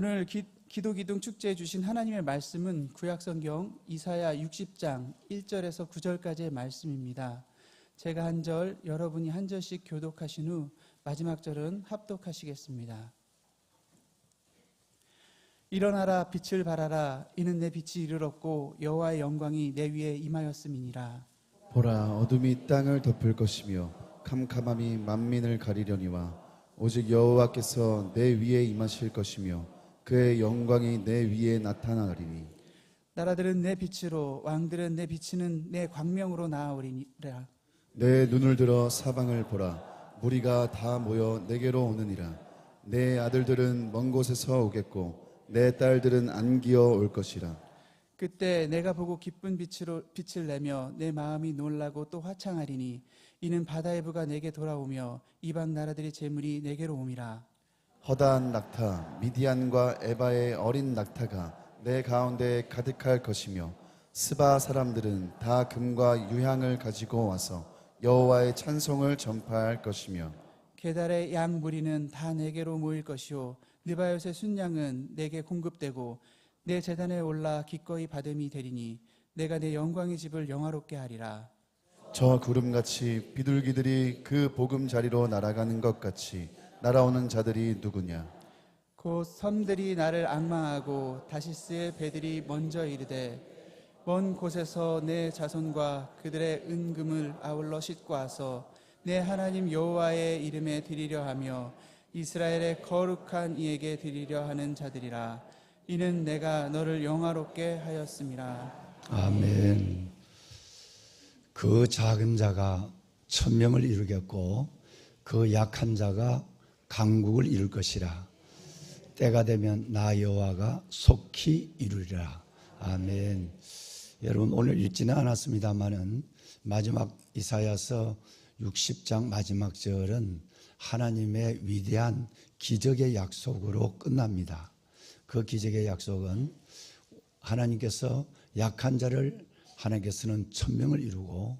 오늘 기도 기둥 축제에 주신 하나님의 말씀은 구약성경 이사야 60장 1절에서 9절까지의 말씀입니다. 제가 한 절, 여러분이 한 절씩 교독하신 후 마지막 절은 합독하시겠습니다. 일어나라, 빛을 발하라. 이는 내 빛이 이르렀고 여호와의 영광이 내 위에 임하였음이니라. 보라, 어둠이 땅을 덮을 것이며 캄캄함이 만민을 가리려니와 오직 여호와께서 내 위에 임하실 것이며 그의 영광이 내 위에 나타나리니. 나라들은 내 빛으로, 왕들은 내 비치는 내 광명으로 나아오리니라. 내 눈을 들어 사방을 보라. 무리가 다 모여 내게로 오느니라. 내 아들들은 먼 곳에서 오겠고 내 딸들은 안기어 올 것이라. 그때 내가 보고 기쁜 빛을 내며 내 마음이 놀라고 또 화창하리니 이는 바다의 부가 내게 돌아오며 이방 나라들의 재물이 내게로 옴이라. 허다한 낙타 미디안과 에바의 어린 낙타가 내 가운데 가득할 것이며 스바 사람들은 다 금과 유향을 가지고 와서 여호와의 찬송을 전파할 것이며 게달의 양 무리는 다 내게로 모일 것이요 느바요의 순양은 내게 공급되고 내 제단에 올라 기꺼이 받음이 되리니 내가 내 영광의 집을 영화롭게 하리라. 저 구름같이 비둘기들이 그 보금자리로 날아가는 것 같이 날아오는 자들이 누구냐. 곧 섬들이 나를 앙망하고 다시스의 배들이 먼저 이르되 먼 곳에서 내 자손과 그들의 은금을 아울러 싣고 와서 내 하나님 여호와의 이름에 드리려 하며 이스라엘의 거룩한 이에게 드리려 하는 자들이라. 이는 내가 너를 영화롭게 하였음이라. 아멘. 그 작은 자가 천명을 이루겠고 그 약한 자가 강국을 이룰 것이라. 때가 되면 나 여호와가 속히 이루리라. 아멘. 여러분, 오늘 읽지는 않았습니다마는 마지막 이사야서 60장 마지막 절은 하나님의 위대한 기적의 약속으로 끝납니다. 그 기적의 약속은 하나님께서 약한 자를 하나님께서는 천명을 이루고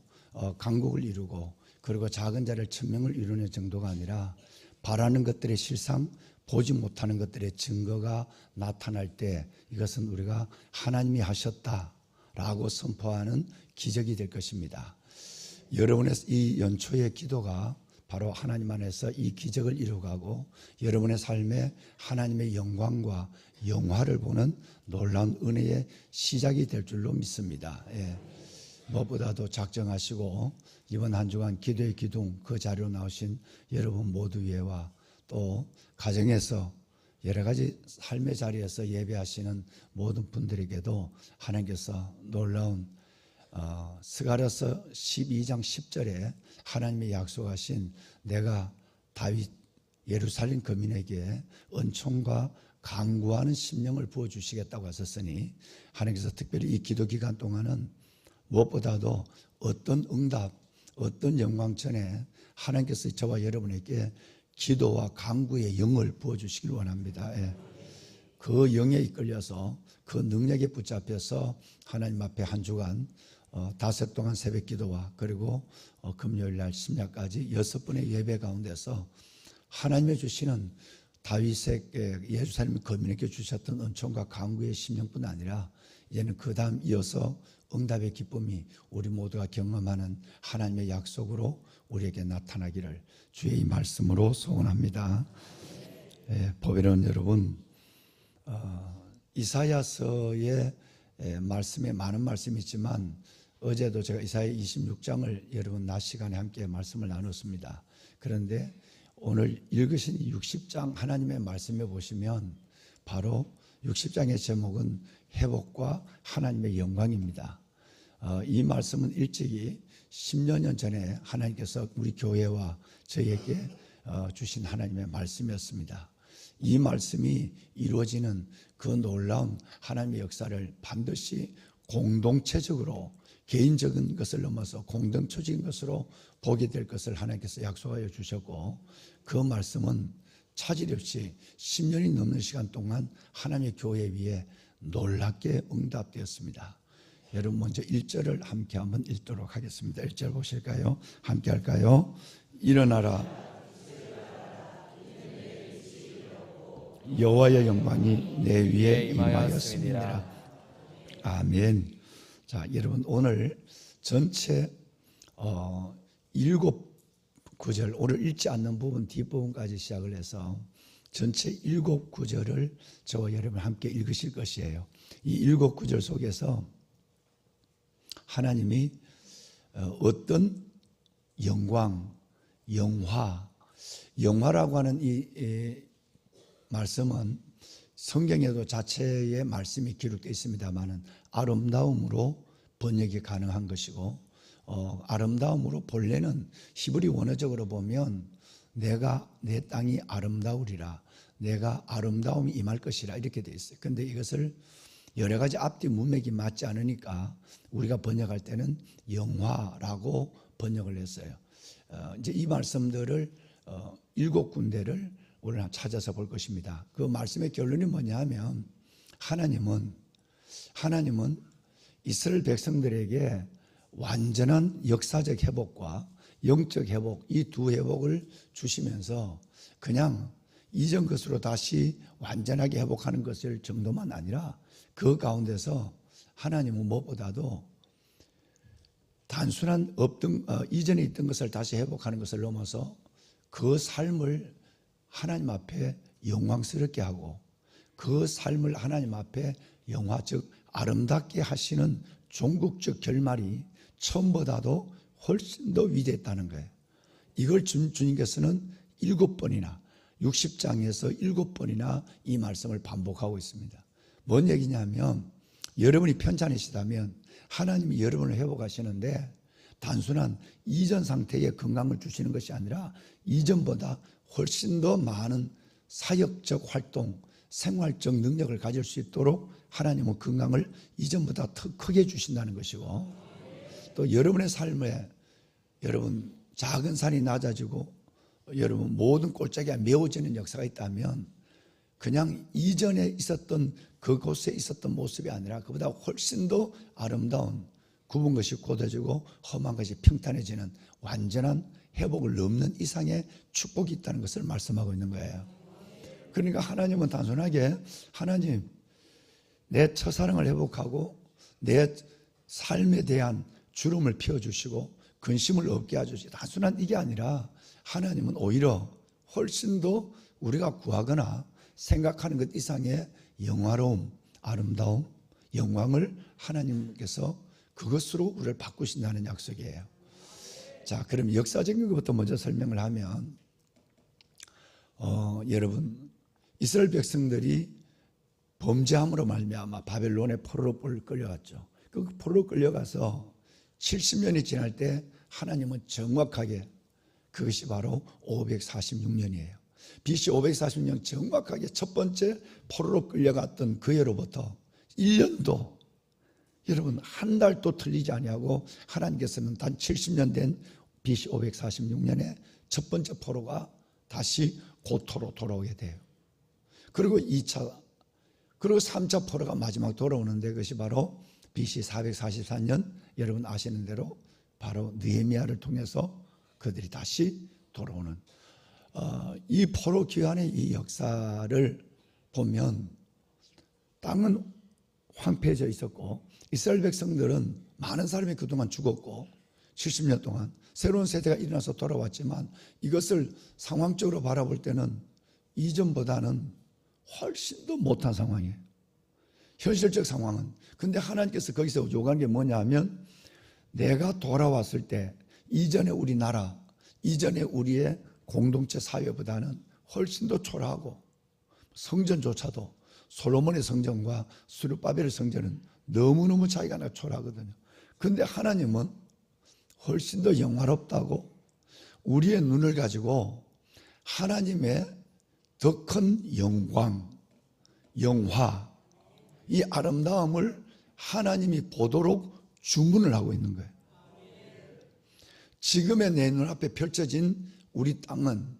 강국을 이루고 그리고 작은 자를 천명을 이루는 정도가 아니라 바라는 것들의 실상, 보지 못하는 것들의 증거가 나타날 때 이것은 우리가 하나님이 하셨다라고 선포하는 기적이 될 것입니다. 여러분의 이 연초의 기도가 바로 하나님 안에서 이 기적을 이루어가고 여러분의 삶에 하나님의 영광과 영화를 보는 놀라운 은혜의 시작이 될 줄로 믿습니다. 예. 무엇보다도 작정하시고 이번 한 주간 기도의 기둥 그 자리로 나오신 여러분 모두 위에와 또 가정에서 여러 가지 삶의 자리에서 예배하시는 모든 분들에게도 하나님께서 놀라운 스가랴서 12장 10절에 하나님이 약속하신 내가 다윗 예루살렘 거민에게 은총과 강구하는 심령을 부어주시겠다고 하셨으니 하나님께서 특별히 이 기도 기간 동안은 무엇보다도 어떤 응답, 어떤 영광 전에 하나님께서 저와 여러분에게 기도와 강구의 영을 부어주시길 원합니다. 예. 그 영에 이끌려서 그 능력에 붙잡혀서 하나님 앞에 한 주간 닷새 동안 새벽 기도와 그리고 금요일 날 심야까지 6번의 예배 가운데서 하나님의 주시는 다윗에게 예루살렘 거민에게 주셨던 은총과 강구의 심령뿐 아니라 이제는 그 다음 이어서 응답의 기쁨이 우리 모두가 경험하는 하나님의 약속으로 우리에게 나타나기를 주의 이 말씀으로 소원합니다. 보배로운 여러분, 이사야서의 말씀에 많은 말씀이 있지만 어제도 제가 이사야 26장을 여러분 낮 시간에 함께 말씀을 나눴습니다. 그런데 오늘 읽으신 60장 하나님의 말씀에 보시면 바로 60장의 제목은 회복과 하나님의 영광입니다. 이 말씀은 일찍이 10여 년 전에 하나님께서 우리 교회와 저에게 주신 하나님의 말씀이었습니다. 이 말씀이 이루어지는 그 놀라운 하나님의 역사를 반드시 공동체적으로 개인적인 것을 넘어서 공동체적인 것으로 보게 될 것을 하나님께서 약속하여 주셨고 그 말씀은 차질 없이 10년이 넘는 시간 동안 하나님의 교회 위에 놀랍게 응답되었습니다. 여러분 먼저 1절을 함께 한번 읽도록 하겠습니다. 1절 보실까요? 함께 할까요? 일어나라 여호와의 영광이 내 위에 예, 임하였습니다. 아멘. 자, 여러분 오늘 전체 7구절, 오늘 읽지 않는 부분 뒷부분까지 시작을 해서 전체 7구절을 저와 여러분 함께 읽으실 것이에요. 이 7구절 속에서 하나님이 어떤 영광, 영화라고 하는 이 말씀은 성경에도 자체의 말씀이 기록되어 있습니다만은 아름다움으로 번역이 가능한 것이고, 아름다움으로 본래는 히브리 원어적으로 보면 내가 내 땅이 아름다우리라, 내가 아름다움이 임할 것이라 이렇게 되어 있어요. 그런데 이것을 여러 가지 앞뒤 문맥이 맞지 않으니까 우리가 번역할 때는 영화라고 번역을 했어요. 이제 이 말씀들을 7군데를 오늘 찾아서 볼 것입니다. 그 말씀의 결론이 뭐냐 하면 하나님은 이스라엘 백성들에게 완전한 역사적 회복과 영적 회복, 이 두 회복을 주시면서 그냥 이전 것으로 다시 완전하게 회복하는 것을 정도만 아니라 그 가운데서 하나님은 무엇보다도 단순한 이전에 있던 것을 다시 회복하는 것을 넘어서 그 삶을 하나님 앞에 영광스럽게 하고 그 삶을 하나님 앞에 영화적 아름답게 하시는 종국적 결말이 처음보다도 훨씬 더 위대했다는 거예요. 이걸 주님께서는 7번이나 60장에서 7번이나 이 말씀을 반복하고 있습니다. 뭔 얘기냐면 여러분이 편찮으시다면 하나님이 여러분을 회복하시는데 단순한 이전 상태의 건강을 주시는 것이 아니라 이전보다 훨씬 더 많은 사역적 활동, 생활적 능력을 가질 수 있도록 하나님은 건강을 이전보다 더 크게 주신다는 것이고, 또 여러분의 삶에 여러분 작은 산이 낮아지고 여러분 모든 골짜기가 메워지는 역사가 있다면 그냥 이전에 있었던 그곳에 있었던 모습이 아니라 그보다 훨씬 더 아름다운, 굽은 것이 곧어지고 험한 것이 평탄해지는 완전한 회복을 넘는 이상의 축복이 있다는 것을 말씀하고 있는 거예요. 그러니까 하나님은 단순하게 하나님 내 첫사랑을 회복하고 내 삶에 대한 주름을 피워주시고 근심을 없게 해주시고 단순한 이게 아니라 하나님은 오히려 훨씬 더 우리가 구하거나 생각하는 것 이상의 영화로움, 아름다움, 영광을 하나님께서 그것으로 우리를 바꾸신다는 약속이에요. 자, 그럼 역사적인 것부터 먼저 설명을 하면 여러분 이스라엘 백성들이 범죄함으로 말미암아 바벨론의 포로로 끌려갔죠. 그 포로로 끌려가서 70년이 지날 때 하나님은 정확하게 그것이 바로 546년이에요. BC 546년 정확하게 첫 번째 포로로 끌려갔던 그 해로부터 1년도 여러분 한 달도 틀리지 아니하고 하나님께서는 단 70년 된 BC 546년에 첫 번째 포로가 다시 고토로 돌아오게 돼요. 그리고 2차 그리고 3차 포로가 마지막 돌아오는데 그것이 바로 BC 444년 여러분 아시는 대로 바로 느헤미야를 통해서 그들이 다시 돌아오는 이 포로 기간의 이 역사를 보면 땅은 황폐해져 있었고 이스라엘 백성들은 많은 사람이 그동안 죽었고 70년 동안 새로운 세대가 일어나서 돌아왔지만 이것을 상황적으로 바라볼 때는 이전보다는 훨씬 더 못한 상황이에요. 현실적 상황은. 근데 하나님께서 거기서 요구하는 게 뭐냐 하면 내가 돌아왔을 때 이전에 우리 나라, 이전에 우리의 공동체 사회보다는 훨씬 더 초라하고 성전조차도 솔로몬의 성전과 스룹바벨의 성전은 너무너무 차이가 나 초라하거든요. 근데 하나님은 훨씬 더 영화롭다고 우리의 눈을 가지고 하나님의 더 큰 영광, 영화, 이 아름다움을 하나님이 보도록 주문을 하고 있는 거예요. 지금의 내 눈앞에 펼쳐진 우리 땅은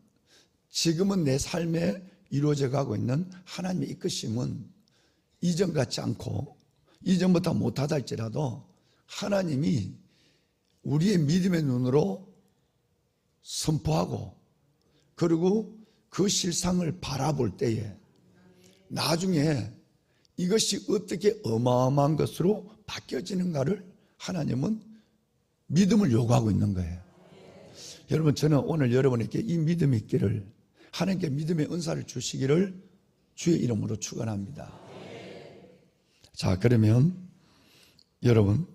지금은 내 삶에 이루어져 가고 있는 하나님의 이끄심은 이전 같지 않고 이전보다 못하다 할지라도 하나님이 우리의 믿음의 눈으로 선포하고 그리고 그 실상을 바라볼 때에 나중에 이것이 어떻게 어마어마한 것으로 바뀌어지는가를 하나님은 믿음을 요구하고 있는 거예요. 여러분, 저는 오늘 여러분에게 이 믿음이 있기를, 하나님께 믿음의 은사를 주시기를 주의 이름으로 축원합니다. 자, 그러면 여러분,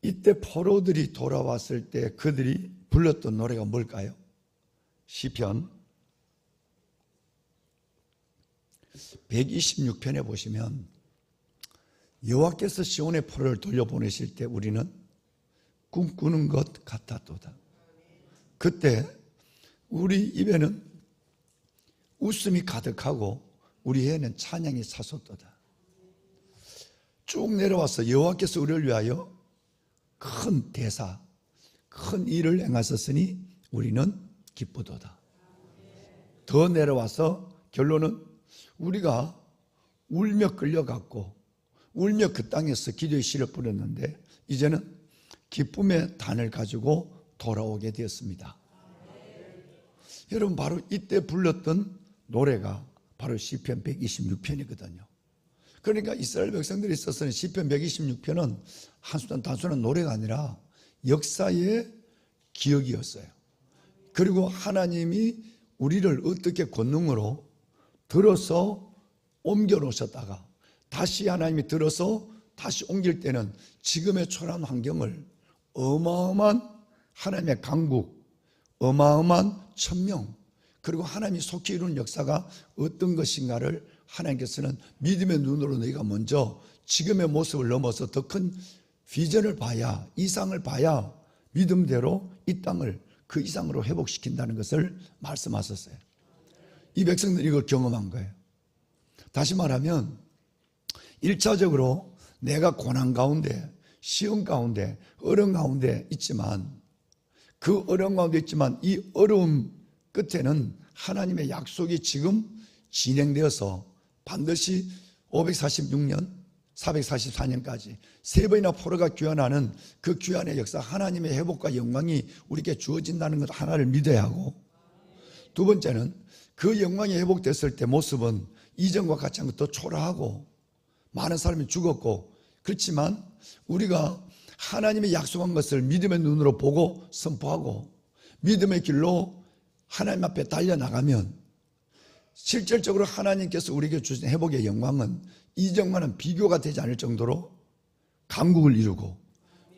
이때 포로들이 돌아왔을 때 그들이 불렀던 노래가 뭘까요? 시편 126편에 보시면 여호와께서 시온의 포로를 돌려보내실 때 우리는 꿈꾸는 것 같았도다. 그때 우리 입에는 웃음이 가득하고 우리 애는 찬양이 찼었도다. 쭉 내려와서 여호와께서 우리를 위하여 큰 대사, 큰 일을 행하셨으니 우리는 기쁘도다. 더 내려와서 결론은 우리가 울며 끌려갔고 울며 그 땅에서 기도의 씨를 뿌렸는데 이제는 기쁨의 단을 가지고 돌아오게 되었습니다. 여러분, 바로 이때 불렀던 노래가 바로 시편 126편이거든요. 그러니까 이스라엘 백성들이 있어서는 시편 126편은 단순한 노래가 아니라 역사의 기억이었어요. 그리고 하나님이 우리를 어떻게 권능으로 들어서 옮겨 놓으셨다가 다시 하나님이 들어서 다시 옮길 때는 지금의 초라한 환경을 어마어마한 하나님의 강국, 어마어마한 천명, 그리고 하나님이 속히 이루는 역사가 어떤 것인가를 하나님께서는 믿음의 눈으로 너희가 먼저 지금의 모습을 넘어서 더 큰 비전을 봐야, 이상을 봐야 믿음대로 이 땅을 그 이상으로 회복시킨다는 것을 말씀하셨어요. 이 백성들이 이걸 경험한 거예요. 다시 말하면 1차적으로 내가 고난 가운데, 시험 가운데, 어려움 가운데 있지만 그 어려움 가운데 있지만 이 어려움 끝에는 하나님의 약속이 지금 진행되어서 반드시 546년, 444년까지 세 번이나 포로가 귀환하는 그 귀환의 역사, 하나님의 회복과 영광이 우리에게 주어진다는 것 하나를 믿어야 하고, 두 번째는 그 영광이 회복됐을 때 모습은 이전과 같지 않고 더 초라하고 많은 사람이 죽었고, 그렇지만 우리가 하나님의 약속한 것을 믿음의 눈으로 보고 선포하고 믿음의 길로 하나님 앞에 달려나가면 실질적으로 하나님께서 우리에게 주신 회복의 영광은 이전과는 비교가 되지 않을 정도로 강국을 이루고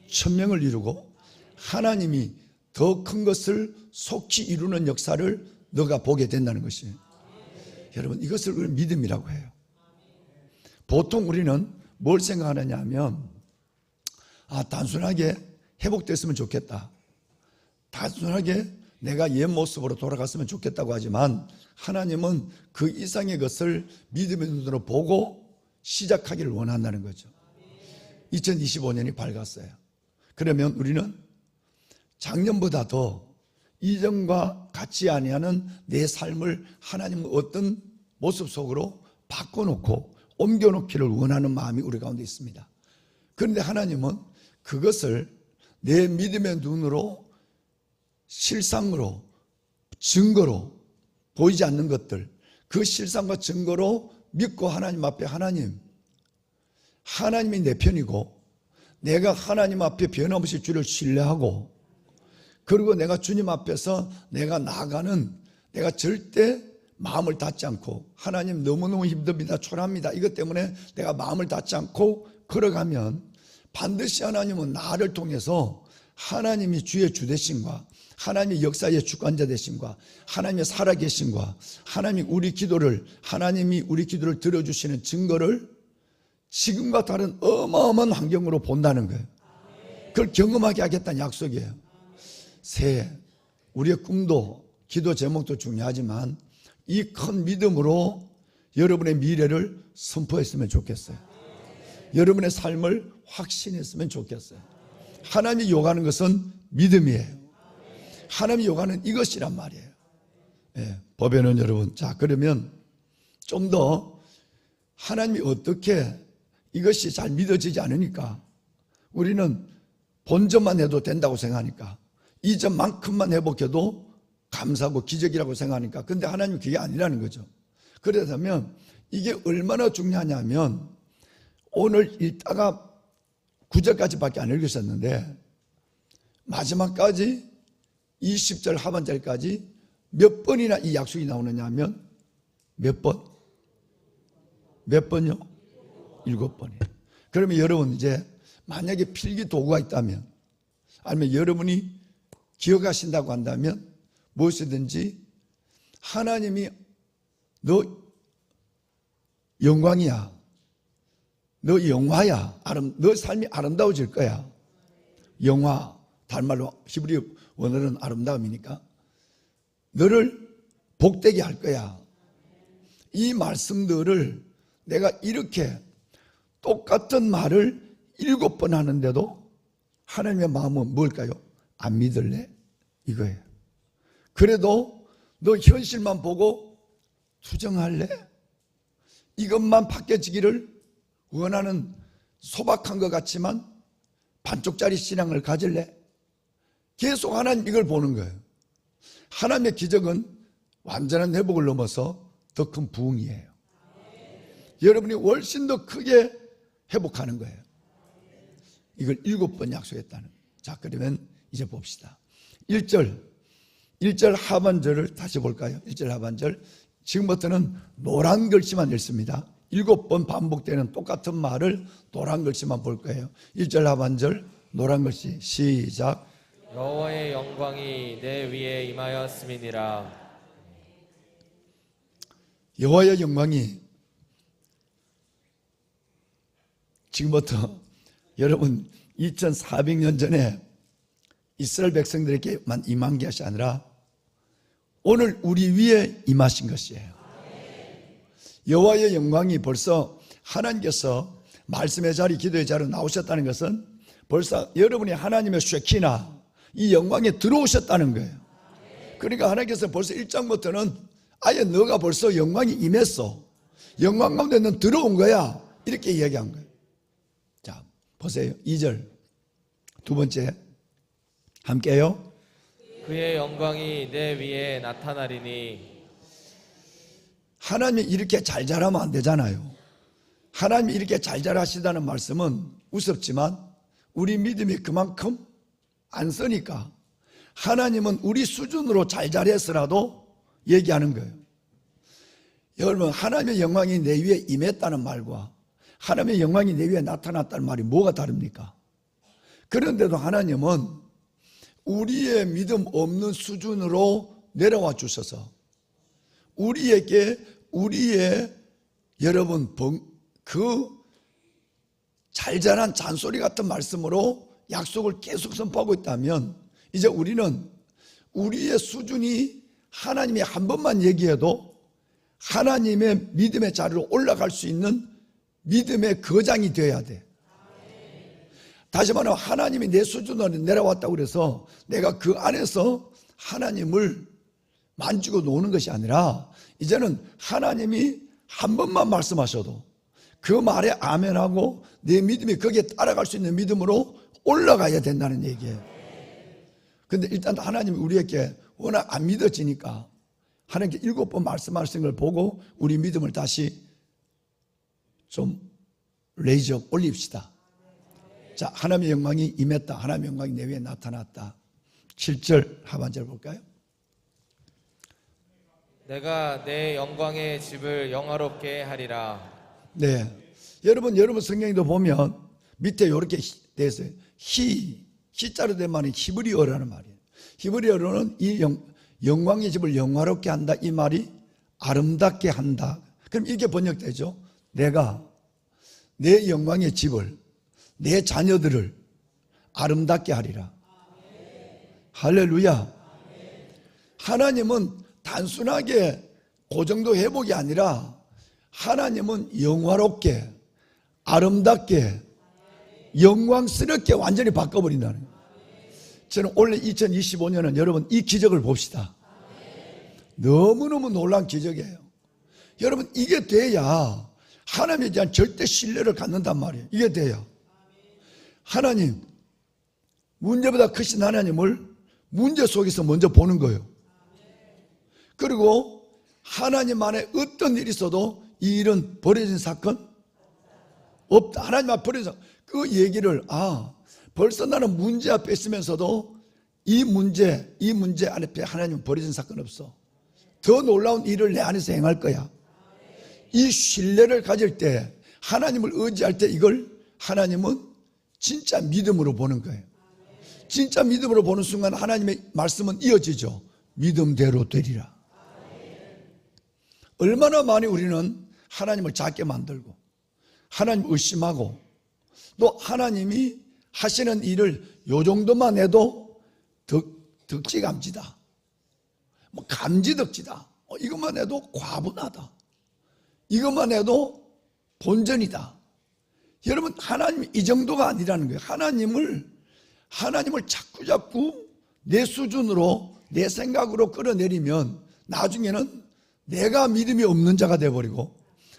천명을 이루고 하나님이 더 큰 것을 속히 이루는 역사를 너가 보게 된다는 것이에요. 여러분, 이것을 우리는 믿음이라고 해요. 보통 우리는 뭘 생각하느냐 하면 단순하게 회복됐으면 좋겠다, 단순하게 내가 옛 모습으로 돌아갔으면 좋겠다고 하지만 하나님은 그 이상의 것을 믿음의 눈으로 보고 시작하기를 원한다는 거죠. 2025년이 밝았어요. 그러면 우리는 작년보다 더 이전과 같지 아니하는 내 삶을 하나님은 어떤 모습 속으로 바꿔놓고 옮겨놓기를 원하는 마음이 우리 가운데 있습니다. 그런데 하나님은 그것을 내 믿음의 눈으로, 실상으로, 증거로 보이지 않는 것들, 그 실상과 증거로 믿고 하나님 앞에 하나님이 내 편이고 내가 하나님 앞에 변함없이 주를 신뢰하고, 그리고 내가 주님 앞에서 내가 나아가는, 내가 절대 마음을 닫지 않고, 하나님 너무너무 힘듭니다, 초라합니다, 이것 때문에 내가 마음을 닫지 않고 걸어가면 반드시 하나님은 나를 통해서 하나님이 주의 주되심과 하나님의 역사의 주관자 되심과 하나님의 살아계심과 하나님이 우리 기도를 들어주시는 증거를 지금과 다른 어마어마한 환경으로 본다는 거예요. 그걸 경험하게 하겠다는 약속이에요. 우리의 꿈도 기도 제목도 중요하지만 이 큰 믿음으로 여러분의 미래를 선포했으면 좋겠어요. 여러분의 삶을 확신했으면 좋겠어요. 하나님이 요구하는 것은 믿음이에요. 하나님이 요구하는 이것이란 말이에요. 법에는 여러분, 자, 그러면 좀 더 하나님이 어떻게, 이것이 잘 믿어지지 않으니까 우리는 본전만 해도 된다고 생각하니까, 이전만큼만 회복해도 감사하고 기적이라고 생각하니까, 근데 하나님은 그게 아니라는 거죠. 그러다면 이게 얼마나 중요하냐면 오늘 읽다가 9절까지밖에 안 읽으셨는데 마지막까지 20절 하반절까지 몇 번이나 이 약속이 나오느냐 하면 몇 번? 몇 번요? 7번이에요. 그러면 여러분 이제 만약에 필기 도구가 있다면 아니면 여러분이 기억하신다고 한다면 무엇이든지 하나님이 너 영광이야, 너 영화야, 너 삶이 아름다워질 거야. 영화, 달말로 히브리 원어는 아름다움이니까 너를 복되게 할 거야. 이 말씀들을 내가 이렇게 똑같은 말을 7번 하는데도 하나님의 마음은 뭘까요? 안 믿을래? 이거예요. 그래도 너 현실만 보고 투정할래? 이것만 바뀌어지기를 원하는 소박한 것 같지만 반쪽짜리 신앙을 가질래? 계속 하나님 이걸 보는 거예요. 하나님의 기적은 완전한 회복을 넘어서 더 큰 부흥이에요. 여러분이 훨씬 더 크게 회복하는 거예요. 이걸 7번 약속했다는. 자, 그러면 이제 봅시다. 1절 하반절을 다시 볼까요? 1절 하반절. 지금부터는 노란 글씨만 읽습니다. 7번 반복되는 똑같은 말을 노란 글씨만 볼 거예요. 1절 하반절 노란 글씨 시작. 여호와의 영광이 내 위에 임하였음이니라. 여호와의 영광이 지금부터 여러분 2400년 전에 이스라엘 백성들에게만 임한 것이 아니라 오늘 우리 위에 임하신 것이에요. 여호와의 영광이 벌써 하나님께서 말씀의 자리, 기도의 자리로 나오셨다는 것은 벌써 여러분이 하나님의 쉐키나 이 영광에 들어오셨다는 거예요. 그러니까 하나님께서 벌써 1장부터는 아예 너가 벌써 영광이 임했어. 영광 가운데 넌 들어온 거야. 이렇게 이야기한 거예요. 자, 보세요. 2절. 두 번째. 함께요. 그의 영광이 내 위에 나타나리니. 하나님이 이렇게 잘 자라면 안 되잖아요. 하나님이 이렇게 잘 자라시다는 말씀은 우습지만 우리 믿음이 그만큼 안 쓰니까 하나님은 우리 수준으로 잘 자랐으라도 얘기하는 거예요. 여러분, 하나님의 영광이 내 위에 임했다는 말과 하나님의 영광이 내 위에 나타났다는 말이 뭐가 다릅니까? 그런데도 하나님은 우리의 믿음 없는 수준으로 내려와 주셔서 우리에게 우리의 여러분 그 잘 자란 잔소리 같은 말씀으로 약속을 계속 선포하고 있다면 이제 우리는 우리의 수준이 하나님이 한 번만 얘기해도 하나님의 믿음의 자리로 올라갈 수 있는 믿음의 거장이 되어야 돼. 다시 말하면 하나님이 내 수준으로 내려왔다고 그래서 내가 그 안에서 하나님을 만지고 노는 것이 아니라 이제는 하나님이 한 번만 말씀하셔도 그 말에 아멘하고 내 믿음이 거기에 따라갈 수 있는 믿음으로 올라가야 된다는 얘기예요. 근데 일단 하나님이 우리에게 워낙 안 믿어지니까 하나님께 7번 말씀하신 걸 보고 우리 믿음을 다시 좀 레이저 올립시다. 자, 하나님의 영광이 임했다. 하나님의 영광이 내 위에 나타났다. 7절 하반절 볼까요? 내가 내 영광의 집을 영화롭게 하리라. 네. 여러분 성경에도 보면 밑에 이렇게 되어 있어요. 히자로 된 말이 히브리어라는 말이에요. 히브리어로는 이 영광의 집을 영화롭게 한다. 이 말이 아름답게 한다. 그럼 이렇게 번역되죠. 내가 내 영광의 집을 내 자녀들을 아름답게 하리라. 할렐루야. 하나님은 단순하게 그 정도 회복이 아니라 하나님은 영화롭게 아름답게 영광스럽게 완전히 바꿔버린다는 거예요. 저는 올해 2025년은 여러분 이 기적을 봅시다. 너무너무 놀라운 기적이에요. 여러분 이게 돼야 하나님에 대한 절대 신뢰를 갖는단 말이에요. 이게 돼야 하나님, 문제보다 크신 하나님을 문제 속에서 먼저 보는 거예요. 그리고 하나님 안에 어떤 일이 있어도 이 일은 버려진 사건 없다. 하나님 앞에 버려진 사건. 그 얘기를 벌써 나는 문제 앞에 있으면서도 이 문제 안에 하나님은 버려진 사건 없어. 더 놀라운 일을 내 안에서 행할 거야. 이 신뢰를 가질 때, 하나님을 의지할 때 이걸 하나님은 진짜 믿음으로 보는 거예요. 진짜 믿음으로 보는 순간 하나님의 말씀은 이어지죠. 믿음대로 되리라. 얼마나 많이 우리는 하나님을 작게 만들고 하나님 의심하고 또 하나님이 하시는 일을 요 정도만 해도 덕지감지다. 뭐 감지덕지다. 이것만 해도 과분하다. 이것만 해도 본전이다. 여러분, 하나님 이 정도가 아니라는 거예요. 하나님을 자꾸 내 수준으로 내 생각으로 끌어내리면 나중에는 내가 믿음이 없는 자가 되어버리고,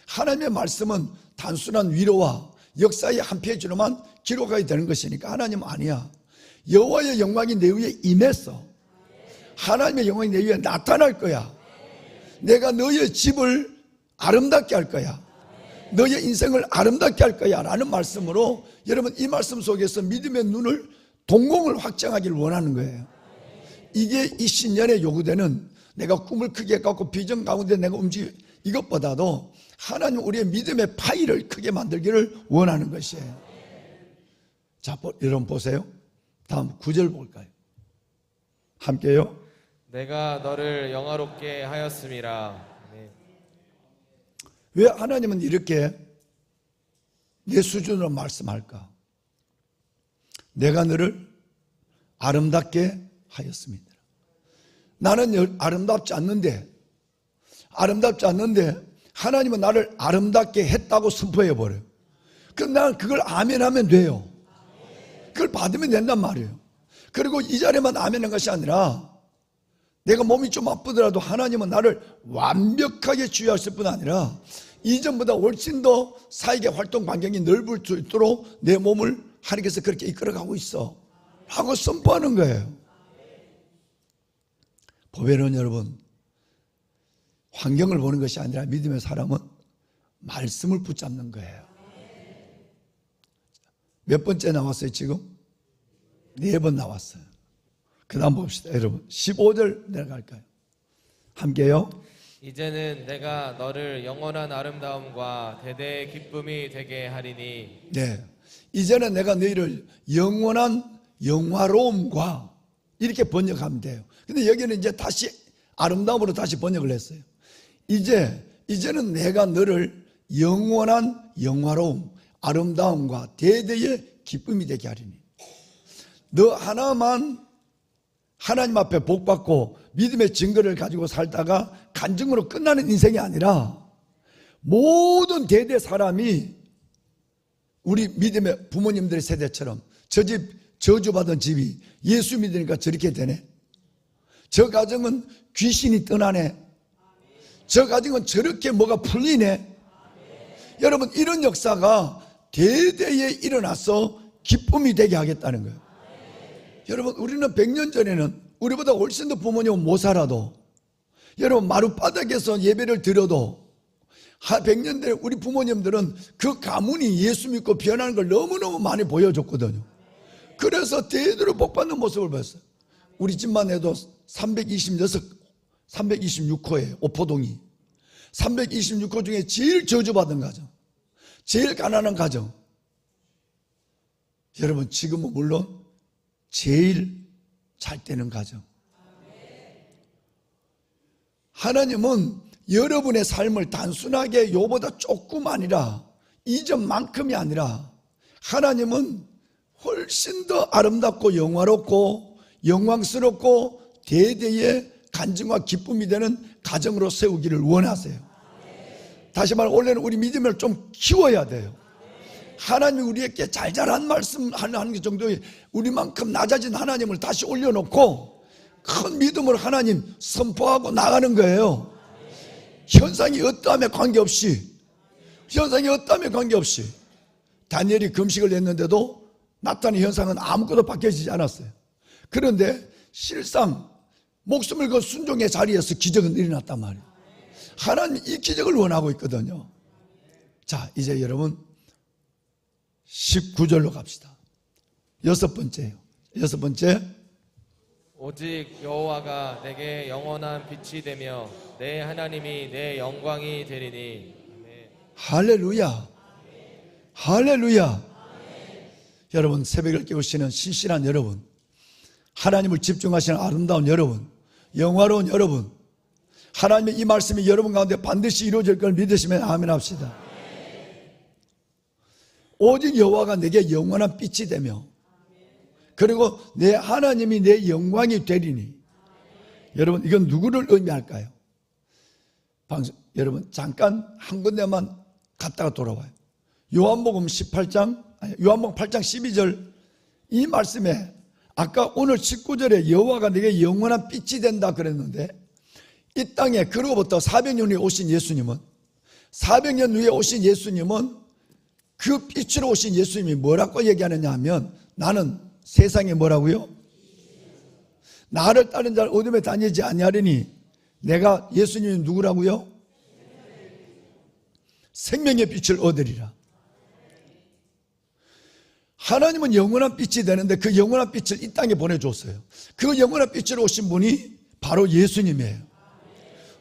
하나님의 말씀은 단순한 위로와 역사의 한 페이지로만 기록하게 되는 것이니까 하나님은 아니야. 여호와의 영광이 내 위에 임했어. 하나님의 영광이 내 위에 나타날 거야. 내가 너의 집을 아름답게 할 거야. 너의 인생을 아름답게 할 거야 라는 말씀으로, 여러분 이 말씀 속에서 믿음의 눈을 동공을 확장하기를 원하는 거예요. 이게 이 신년에 요구되는, 내가 꿈을 크게 갖고 비전 가운데 내가 움직이, 이것보다도 하나님 우리의 믿음의 파이를 크게 만들기를 원하는 것이에요. 자, 여러분 보세요. 다음 9절 볼까요? 함께요. 내가 너를 영화롭게 하였음이라. 왜 하나님은 이렇게 내 수준으로 말씀할까? 내가 너를 아름답게 하였습니다. 나는 아름답지 않는데 하나님은 나를 아름답게 했다고 선포해버려요. 그럼 나는 그걸 아멘하면 돼요. 그걸 받으면 된단 말이에요. 그리고 이 자리에만 아멘한 것이 아니라, 내가 몸이 좀 아프더라도 하나님은 나를 완벽하게 치유하실 뿐 아니라 이전보다 훨씬 더 사역의 활동 반경이 넓을 수 있도록 내 몸을 하나님께서 그렇게 이끌어가고 있어 하고 선포하는 거예요. 보배는 여러분, 환경을 보는 것이 아니라 믿음의 사람은 말씀을 붙잡는 거예요. 몇 번째 나왔어요 지금? 4번 나왔어요. 그 다음 봅시다. 여러분 15절 내려갈까요? 함께요. 이제는 내가 너를 영원한 아름다움과 대대의 기쁨이 되게 하리니. 네, 이제는 내가 너희를 영원한 영화로움과 이렇게 번역하면 돼요. 근데 여기는 이제 다시 아름다움으로 다시 번역을 했어요. 이제는 내가 너를 영원한 영화로움, 아름다움과 대대의 기쁨이 되게 하리니. 너 하나만 하나님 앞에 복받고 믿음의 증거를 가지고 살다가 간증으로 끝나는 인생이 아니라, 모든 대대 사람이 우리 믿음의 부모님들의 세대처럼, 저 집 저주받은 집이 예수 믿으니까 저렇게 되네, 저 가정은 귀신이 떠나네, 저 가정은 저렇게 뭐가 풀리네. 여러분, 이런 역사가 대대에 일어나서 기쁨이 되게 하겠다는 거예요. 여러분, 우리는 100년 전에는 우리보다 훨씬 더 부모님은 못 살아도, 여러분 마룻바닥에서 예배를 드려도 100년 전에 우리 부모님들은 그 가문이 예수 믿고 변하는 걸 너무너무 많이 보여줬거든요. 그래서 대대로 복받는 모습을 봤어요. 우리 집만 해도 326호예요. 오포동이 326호 중에 제일 저주받은 가정, 제일 가난한 가정. 여러분, 지금은 물론 제일 잘 되는 가정. 하나님은 여러분의 삶을 단순하게 요보다 조금 아니라, 이전만큼이 아니라, 하나님은 훨씬 더 아름답고 영화롭고 영광스럽고 대대의 간증과 기쁨이 되는 가정으로 세우기를 원하세요. 다시 말해, 원래는 우리 믿음을 좀 키워야 돼요. 하나님이 우리에게 잘잘한 말씀 하는 게 정도의, 우리만큼 낮아진 하나님을 다시 올려놓고 큰 믿음으로 하나님 선포하고 나가는 거예요. 현상이 어떠함에 관계없이, 다니엘이 금식을 했는데도 나타난 현상은 아무것도 바뀌어지지 않았어요. 그런데 실상 목숨을 건 순종의 자리에서 기적은 일어났단 말이에요. 하나님이 이 기적을 원하고 있거든요. 자, 이제 여러분 19절로 갑시다. 여섯 번째요. 여섯 번째, 오직 여호와가 내게 영원한 빛이 되며 내 하나님이 내 영광이 되리니. 아멘. 할렐루야. 할렐루야. 여러분, 새벽을 깨우시는 신실한 여러분, 하나님을 집중하시는 아름다운 여러분, 영화로운 여러분, 하나님의 이 말씀이 여러분 가운데 반드시 이루어질 걸 믿으시면 아멘 합시다. 오직 여호와가 내게 영원한 빛이 되며, 그리고 내 하나님이 내 영광이 되리니. 여러분, 이건 누구를 의미할까요? 여러분, 잠깐 한 군데만 갔다가 돌아와요. 요한복음 8장 12절 이 말씀에 아까 오늘 19절에 여호와가 내게 영원한 빛이 된다 그랬는데, 이 땅에 그로부터 400년 후에 오신 예수님은, 400년 후에 오신 예수님은 그 빛으로 오신 예수님이 뭐라고 얘기하느냐 하면, 나는 세상에 뭐라고요? 나를 따른 자를 어둠에 다니지 아니하리니. 내가 예수님이 누구라고요? 생명의 빛을 얻으리라. 하나님은 영원한 빛이 되는데 그 영원한 빛을 이 땅에 보내줬어요. 그 영원한 빛으로 오신 분이 바로 예수님이에요.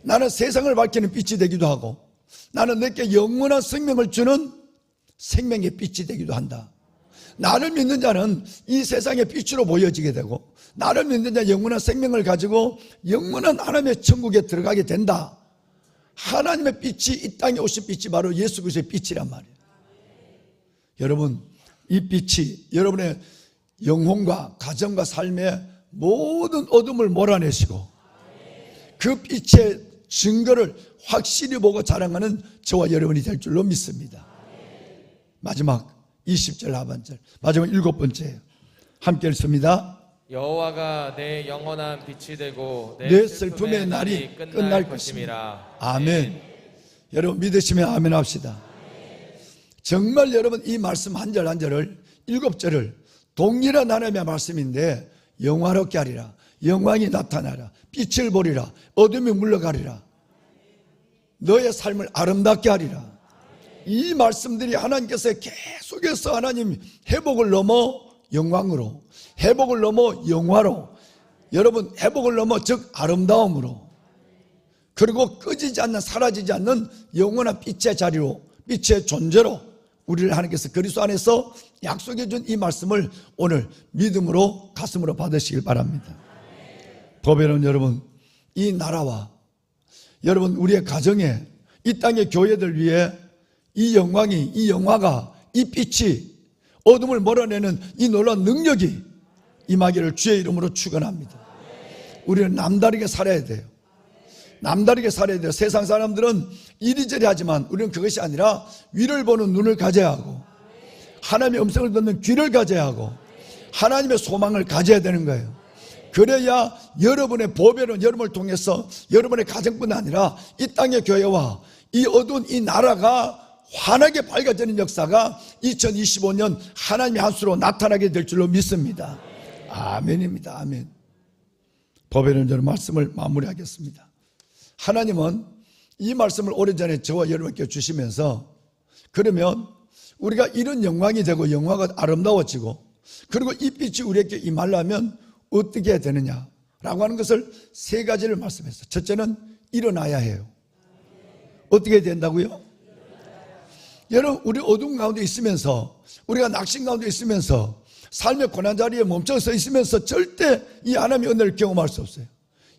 나는 세상을 밝히는 빛이 되기도 하고, 나는 내게 영원한 생명을 주는 생명의 빛이 되기도 한다. 나를 믿는 자는 이 세상의 빛으로 보여지게 되고, 나를 믿는 자 영원한 생명을 가지고 영원한 하나님의 천국에 들어가게 된다. 하나님의 빛이, 이 땅에 오신 빛이 바로 예수 그리스도의 빛이란 말이에요. 여러분, 이 빛이 여러분의 영혼과 가정과 삶의 모든 어둠을 몰아내시고, 그 빛의 증거를 확실히 보고 자랑하는 저와 여러분이 될 줄로 믿습니다. 마지막 20절 하반절, 마지막 7번째예요. 함께 읽습니다. 여호와가 내 영원한 빛이 되고 내 슬픔의 날이 끝날 것입니다. 아멘. 여러분 믿으시면 아멘 합시다. 정말 여러분 이 말씀 한 절 한 절을, 7절을 동일한 하나님의 말씀인데, 영화롭게 하리라, 영광이 나타나라, 빛을 보리라, 어둠이 물러가리라, 너의 삶을 아름답게 하리라. 이 말씀들이 하나님께서 계속해서 하나님 회복을 넘어 영광으로, 회복을 넘어 영화로, 여러분 회복을 넘어 즉 아름다움으로, 그리고 꺼지지 않는, 사라지지 않는 영원한 빛의 자리로, 빛의 존재로 우리를 하나님께서 그리스도 안에서 약속해 준 이 말씀을 오늘 믿음으로 가슴으로 받으시길 바랍니다. 보배는 여러분, 이 나라와 여러분 우리의 가정에, 이 땅의 교회들 위해 이 영광이, 이 영화가, 이 빛이, 어둠을 몰아내는 이 놀라운 능력이 임하기를 주의 이름으로 축원합니다. 우리는 남다르게 살아야 돼요. 남다르게 살아야 돼요. 세상 사람들은 이리저리 하지만 우리는 그것이 아니라 위를 보는 눈을 가져야 하고, 하나님의 음성을 듣는 귀를 가져야 하고, 하나님의 소망을 가져야 되는 거예요. 그래야 여러분의 보배는 여러분을 통해서 여러분의 가정뿐 아니라 이 땅의 교회와 이 어두운 이 나라가 환하게 밝아지는 역사가 2025년 하나님의 한 수로 나타나게 될 줄로 믿습니다. 아멘입니다. 아멘. 보배는 저는 말씀을 마무리하겠습니다. 하나님은 이 말씀을 오래전에 저와 여러분께 주시면서, 그러면 우리가 이런 영광이 되고 영화가 아름다워지고, 그리고 이 빛이 우리에게 임하려면 어떻게 해야 되느냐라고 하는 것을 세 가지를 말씀했어요. 첫째는 일어나야 해요. 어떻게 해야 된다고요? 여러분, 우리 어둠 가운데 있으면서, 우리가 낙심 가운데 있으면서, 삶의 고난 자리에 멈춰서 있으면서 절대 이 하나님의 은혜를 경험할 수 없어요.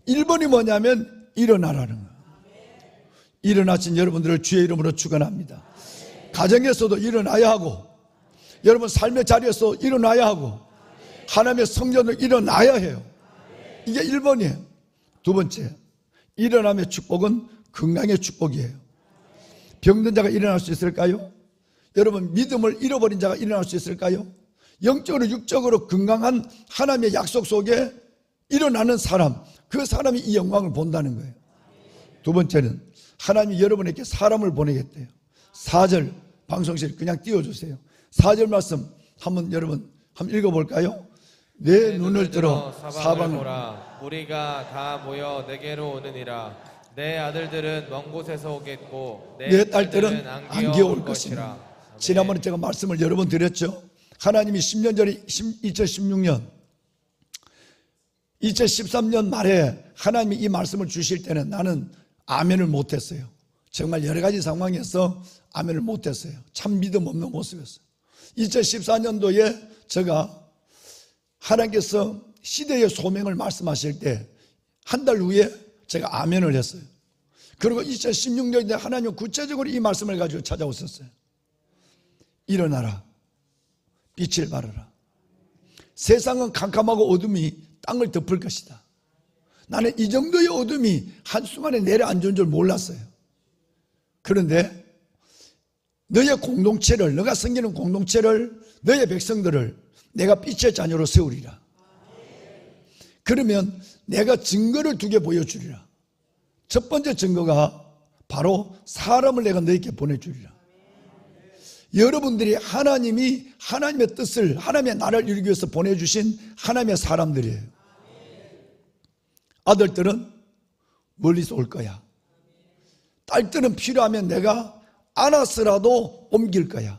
1번이 뭐냐면 일어나라는 거예요. 일어나신 여러분들을 주의 이름으로 축원합니다. 가정에서도 일어나야 하고, 여러분 삶의 자리에서 일어나야 하고, 하나님의 성전으로 일어나야 해요. 이게 1번이에요. 두 번째, 일어남의 축복은 건강의 축복이에요. 병든 자가 일어날 수 있을까요? 여러분 믿음을 잃어버린 자가 일어날 수 있을까요? 영적으로 육적으로 건강한 하나님의 약속 속에 일어나는 사람, 그 사람이 이 영광을 본다는 거예요. 두 번째는 하나님이 여러분에게 사람을 보내겠대요. 4절 방송실 그냥 띄워주세요. 4절 말씀 한번 여러분 한번 읽어볼까요? 내 눈을 들어 사방을 보라, 무리가 다 모여 내게로 오느니라. 내 아들들은 먼 곳에서 오겠고 내 딸들은 안기어 올 것이라. 아멘. 지난번에 제가 말씀을 여러 번 드렸죠. 하나님이 10년 전에 2016년 2013년 말에 하나님이 이 말씀을 주실 때는 나는 아멘을 못했어요. 정말 여러 가지 상황에서 아멘을 못했어요. 참 믿음 없는 모습이었어요. 2014년도에 제가 하나님께서 시대의 소명을 말씀하실 때 한 달 후에 제가 아멘을 했어요. 그리고 2016년에 하나님은 구체적으로 이 말씀을 가지고 찾아오셨어요. 일어나라, 빛을 발하라. 세상은 캄캄하고 어둠이 땅을 덮을 것이다. 나는 이 정도의 어둠이 한순간에 내려앉은 줄 몰랐어요. 그런데 너의 공동체를, 너가 섬기는 공동체를, 너의 백성들을 내가 빛의 자녀로 세우리라. 그러면 내가 증거를 2개 보여주리라. 첫 번째 증거가 바로 사람을 내가 너에게 보내주리라. 여러분들이 하나님이 하나님의 뜻을, 하나님의 나라를 이루기 위해서 보내주신 하나님의 사람들이에요. 아들들은 멀리서 올 거야. 딸들은 필요하면 내가 안아서라도 옮길 거야.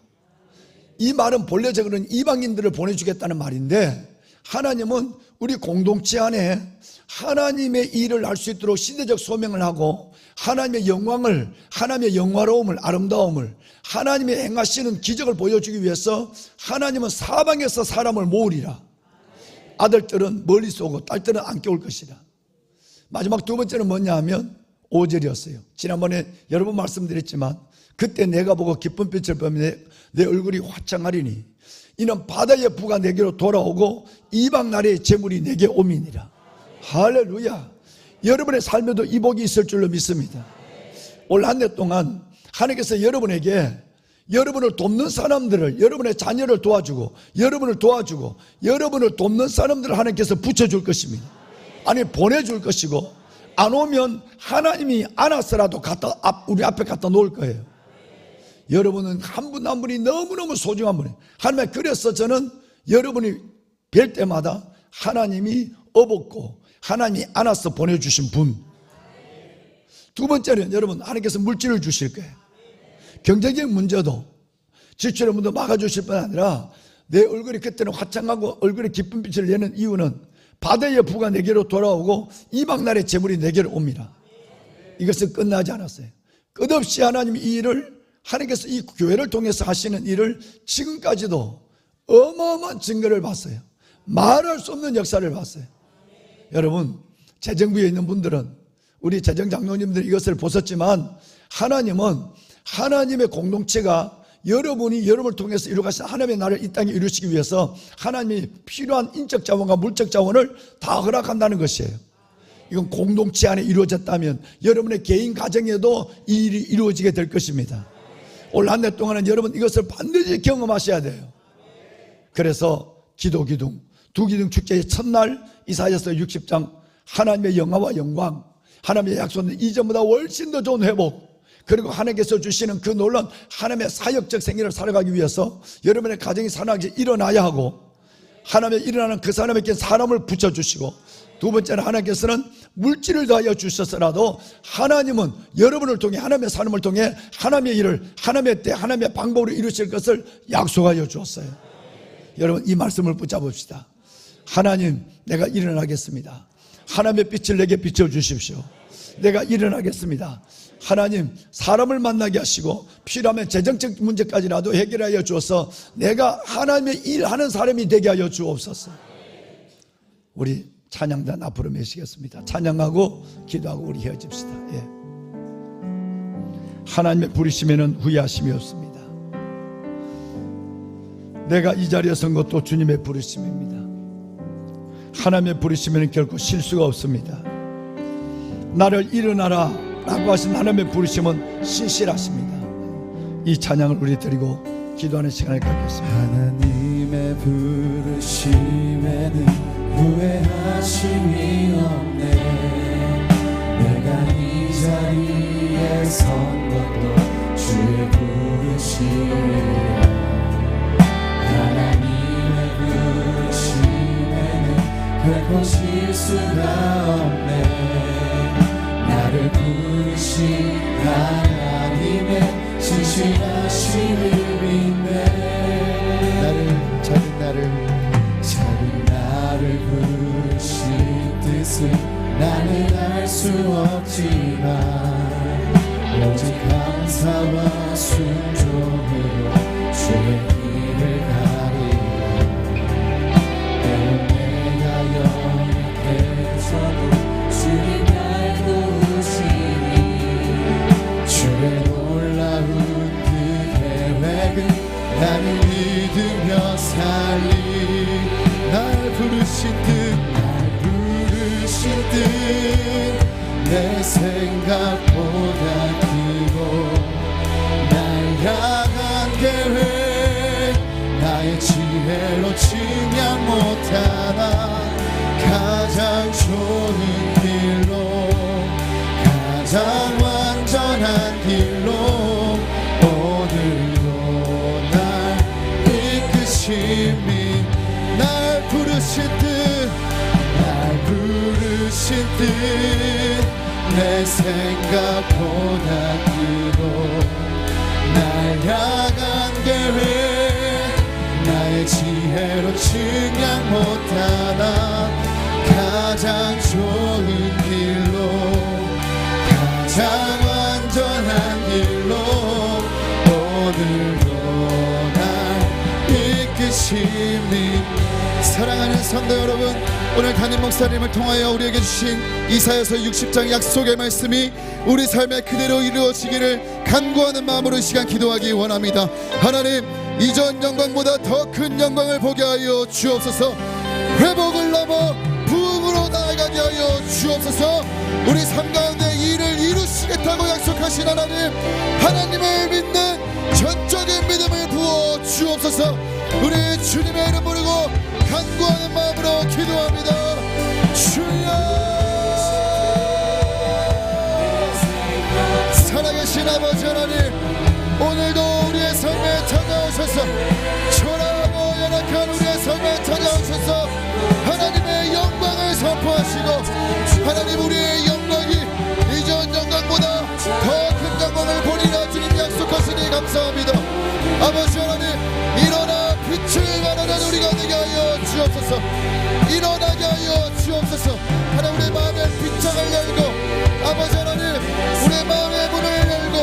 이 말은 본래 적으로는 이방인들을 보내주겠다는 말인데, 하나님은 우리 공동체 안에 하나님의 일을 할 수 있도록 시대적 소명을 하고 하나님의 영광을, 하나님의 영화로움을, 아름다움을, 하나님의 행하시는 기적을 보여주기 위해서 하나님은 사방에서 사람을 모으리라. 아들들은 멀리서 오고 딸들은 안겨 올 것이라. 마지막 2번째는 뭐냐 하면 5절이었어요. 지난번에 여러 번 말씀드렸지만, 그때 내가 보고 기쁜 빛을 보면 내 얼굴이 화창하리니 이는 바다의 부가 내게로 돌아오고 이방 나라의 재물이 내게 오미니라. 할렐루야. 여러분의 삶에도 이 복이 있을 줄로 믿습니다. 올 한 해 동안 하나님께서 여러분에게 여러분을 돕는 사람들을, 여러분의 자녀를 도와주고 여러분을 도와주고 여러분을 돕는 사람들을 하나님께서 붙여줄 것입니다. 아니, 보내줄 것이고, 안 오면 하나님이 안아서라도 우리 앞에 갖다 놓을 거예요. 여러분은 한 분 한 분이 너무너무 소중한 분이에요. 하나님, 그래서 저는 여러분이 뵐 때마다 하나님이 업었고 하나님이 안아서 보내주신 분. 2번째는 여러분, 하나님께서 물질을 주실 거예요. 경제적인 문제도, 지출의 문제도 막아주실 뿐 아니라 내 얼굴이 그때는 화창하고 얼굴에 기쁜 빛을 내는 이유는 바다의 부가 내게로 돌아오고 이방 나라의 재물이 내게로 옵니다. 이것은 끝나지 않았어요. 끝없이 하나님이 이 일을, 하나님께서 이 교회를 통해서 하시는 일을 지금까지도 어마어마한 증거를 봤어요. 말할 수 없는 역사를 봤어요. 여러분, 재정부에 있는 분들은, 우리 재정장로님들이 이것을 보셨지만, 하나님은 하나님의 공동체가 여러분이 여러분을 통해서 이루어가신 하나님의 나라를 이 땅에 이루시기 위해서 하나님이 필요한 인적 자원과 물적 자원을 다 허락한다는 것이에요. 이건 공동체 안에 이루어졌다면 여러분의 개인 가정에도 이 일이 이루어지게 될 것입니다. 올 한 해 동안은 여러분 이것을 반드시 경험하셔야 돼요. 그래서 기도기둥, 두기둥 축제의 첫날 이사야서 60장 하나님의 영화와 영광, 하나님의 약속은 이전보다 훨씬 더 좋은 회복, 그리고 하나님께서 주시는 그 놀라운 하나님의 사역적 생애를 살아가기 위해서 여러분의 가정이 살아나기 일어나야 하고, 하나님의 일어나는 그 사람에게 사람을 붙여주시고, 2번째는 하나님께서는 물질을 더하여 주셨으라도 하나님은 여러분을 통해, 하나님의 삶을 통해 하나님의 일을 하나님의 때 하나님의 방법으로 이루실 것을 약속하여 주었어요. 여러분, 이 말씀을 붙잡읍시다. 하나님, 내가 일어나겠습니다. 하나님의 빛을 내게 비춰주십시오. 내가 일어나겠습니다. 하나님, 사람을 만나게 하시고 필요하면 재정적 문제까지라도 해결하여 주어서 내가 하나님의 일하는 사람이 되게 하여 주옵소서. 우리 찬양단 앞으로 모시겠습니다. 찬양하고 기도하고 우리 헤어집시다. 예. 하나님의 부르심에는 후회하심이 없습니다. 내가 이 자리에 선 것도 주님의 부르심입니다. 하나님의 부르심에는 결코 실수가 없습니다. 나를 일어나라 라고 하신 하나님의 부르심은 신실하십니다. 이 찬양을 우리 드리고 기도하는 시간을 갖겠습니다. 하나님의 부르심에는 후회하심이 없네. 내가 이 자리에 선 것도 주의 부르심이라. 하나님의 부르심에는 결코 실수가 없네. 나를 부르신 하나님의 진실하심을 믿네. 작은 나를 부르신 뜻을 나는 알 수 없지만 오직 감사와 순종으로 주의 길을 가리라. 때론 내가 연약해져도 주님 날 도우시니 주의 놀라운 그 계획은 나는 믿으며 살리. 날 부르신 뜻 내 생각보다 크고 날 향한 계획 나의 지혜로 측량 못하나 가장 좋은 길로 가장 완전한 길로 오늘도 날 이끄심이. 날 부르신 뜻 내 생각보다 크고 날 향한 계획 나의 지혜로 측량 못하나 가장 좋은 길로 가장 완전한 길로 오늘도 날 이끄심이. 사랑하는 성도 여러분, 오늘 담임 목사님을 통하여 우리에게 주신 이사야서 60장 약속의 말씀이 우리 삶에 그대로 이루어지기를 간구하는 마음으로 이 시간 기도하기 원합니다. 하나님, 이전 영광보다 더 큰 영광을 보게 하여 주옵소서. 회복을 넘어 부흥으로 나아가게 하여 주옵소서. 우리 삶 가운데 일을 이루시겠다고 약속하신 하나님을 믿는 전적인 믿음을 부어 주옵소서. 우리 주님의 이름 부르고 간구하는 마음으로 기도합니다. 주여, 살아계신 아버지 하나님, 오늘도 우리의 삶에 찾아오셔서 초라하고 연약한 우리의 삶에 찾아오셔서 하나님의 영광을 선포하시고 하나님, 우리의 영광이 이전 영광보다 더 큰 영광을 보리라 주님 약속하시니 감사합니다. 아버지 하나님, 일어나 빛을 발하는 우리가 되게 하여 주옵소서. 일어나게 하여 주옵소서. 하나님, 우리의 마음의 빗장을 열고 아버지 하나님, 우리의 마음의 문을 열고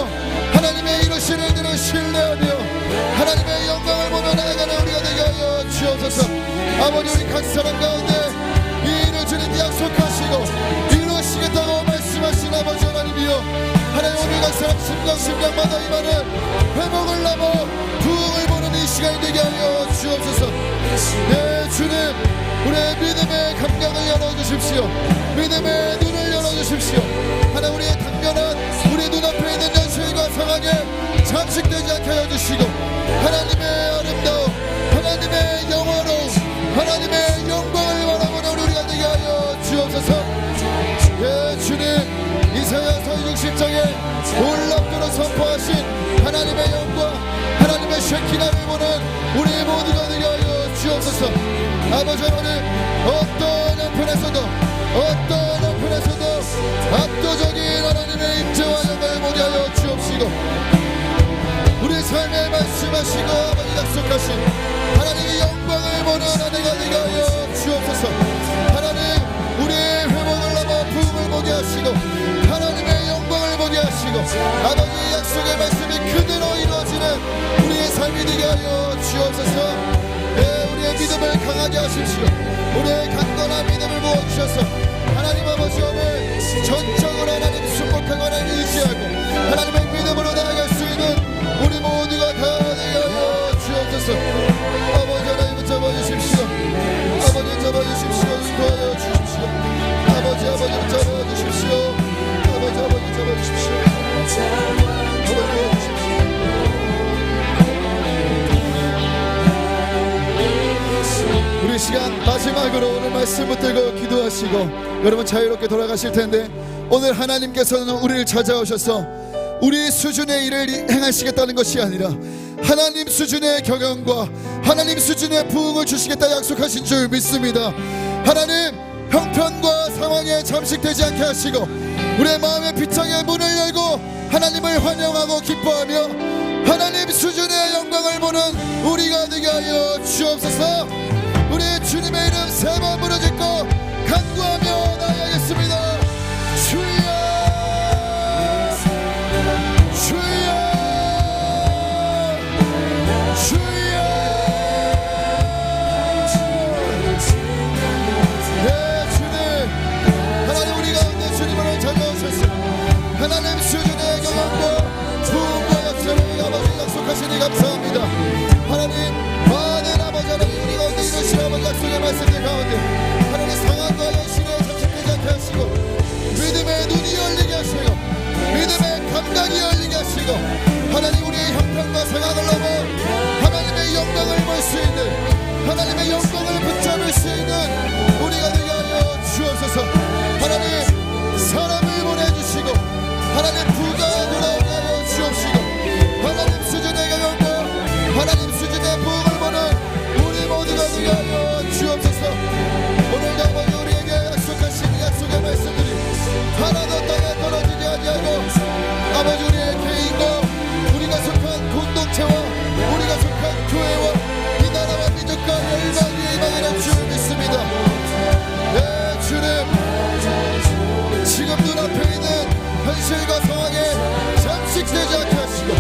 하나님의 이루신 일들을 신뢰하며 하나님의 영광을 보며 나아가는 우리가 되게 하여 주옵소서. 아버지, 우리 각 사람 가운데 이 일을 주님 약속하시고 이루시겠다고 말씀하신 아버지 하나님이여, 하나님, 오늘 각 사람 심장마다 임하는 회복을 넘어 부흥을 보는 이 시간이 되게 하여 주옵소서. 네 주님, 우리의 믿음의 감각을 열어주십시오. 믿음의 눈을 열어주십시오. 하나님, 우리의 당면한 우리 눈앞에 있는 현실과 상황에 잠식되지 않게 하여 주시고 하나님의 아름다움, 하나님의 영화로움, 하나님의 영광을 바라보는 우리가 되게 하여 주옵소서. 네 주님, 이사야서 60장에 놀랍도록 선포하신 하나님의 영광, 하나님의 쉐키나를 보는 우리 모두가 되게 하여 주옵소서. 아버지 하나님, 어떤 형편에서도 압도적인 하나님의 임재와 영광을 보게 하여 주옵시고 우리 삶에 말씀하시고 아버지 약속하신 하나님의 영광을 보는 하나님가 되게 하여 주옵소서. 하나님, 우리의 회복을 넘어 부흥을 보게 하시고 하나님의 영광을 보게 하시고 아버지 약속의 말씀이 그대로 이루어지는 우리의 삶이 되게 하여 주옵소서. 네, 우리의 믿음을 강하게 하십시오. 우리의 강건한 믿음을 부어주셔서 하나님 아버지, 오늘 전적으로 하나님 순복하고 하나님 의지하고 하나님의 믿음으로 나아갈 수 있는 우리 모두가 다 되게 하여 주옵소서. 아버지 하나님 잡아주십시오. 아버지 잡아주십시오. 도와주십시오. 아버지 잡아주십시오. 아버지 잡아주십시오. 우리 시간 마지막으로 오늘 말씀 붙들고 기도하시고 여러분 자유롭게 돌아가실 텐데, 오늘 하나님께서는 우리를 찾아오셔서 우리 수준의 일을 행하시겠다는 것이 아니라 하나님 수준의 경영과 하나님 수준의 부흥을 주시겠다 약속하신 줄 믿습니다. 하나님, 형편과 상황에 잠식되지 않게 하시고 우리의 마음의 빗장의 문을 열고 하나님을 환영하고 기뻐하며 하나님 수준의 영광을 보는 우리가 되게 하여 주옵소서. 우리 주님의 이름 세 번 부르짖고 간구하며 나아가겠습니다. 주여 주여 주여. 네 주님, 하나님 우리 가운데 주님으로 찾아오셨습니다. 하나님 수준의 경험과 부흥과 역사를 아버지 약속하시니 감사합니다. 하나님 많은 아버지 하나님 우리 가운데 이루신 아버지 약속의 말씀들 가운데 하나님 상황과 현실에 잠식되지 않게 하시고 믿음의 눈이 열리게 하시고 믿음의 감각이 열리게 하시고 하나님 우리의 형편과 상황을 넘어 하나님의 영광을 볼 수 있는 하나님의 영광을 붙잡을 수 있는 우리가 되게 하여 주옵소서. 하나님 사람을 보내주시고 하나님 부가 돌아오게 하여 주옵시고 하나님 수준의 경험과 하나님 수준의 부흥을 보는 우리 모두가 되게 하여 주옵소서. 오늘도 아버지 우리에게 약속하신 약속의 말씀들이 하나도 땅에 떨어지지 아니하고 아버지 우리의 개인과 우리가 속한 공동체와 우리가 속한 교회와 이 나라와 민족과 열방 위에 임하기를 주를 믿습니다. 네 주님, 지금 눈앞에 있는 현실과 상황에 잠식되지 않게 하시고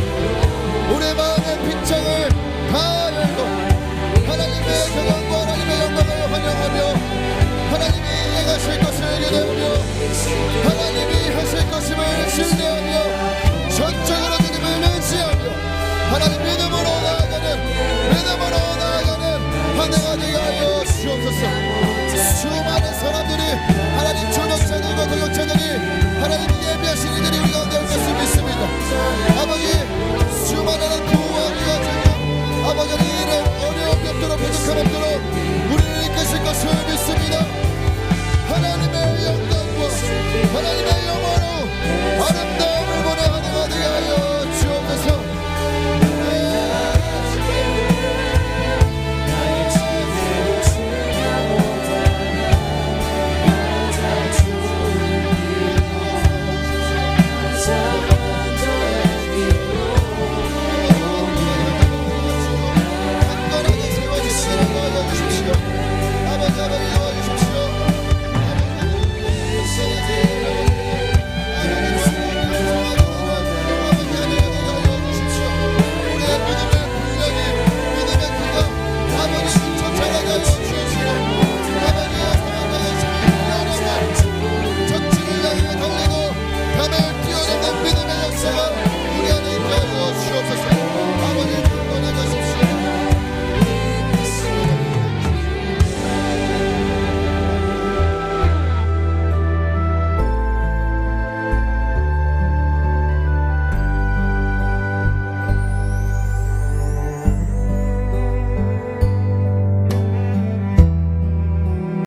우리의 마음의 빗장을 다 열고 하나님의 경험과 하나님의 영광을 환영하며 하나님이 행하실 것을 기대하며 하나님이 하실 것임을 신뢰하며 전적으로 주님을 의지하며 하나님 믿음으로 나아가는 한 해가 되게 하여 주옵소서. 수많은 사람들이 하나님 조력자들과 동역자들이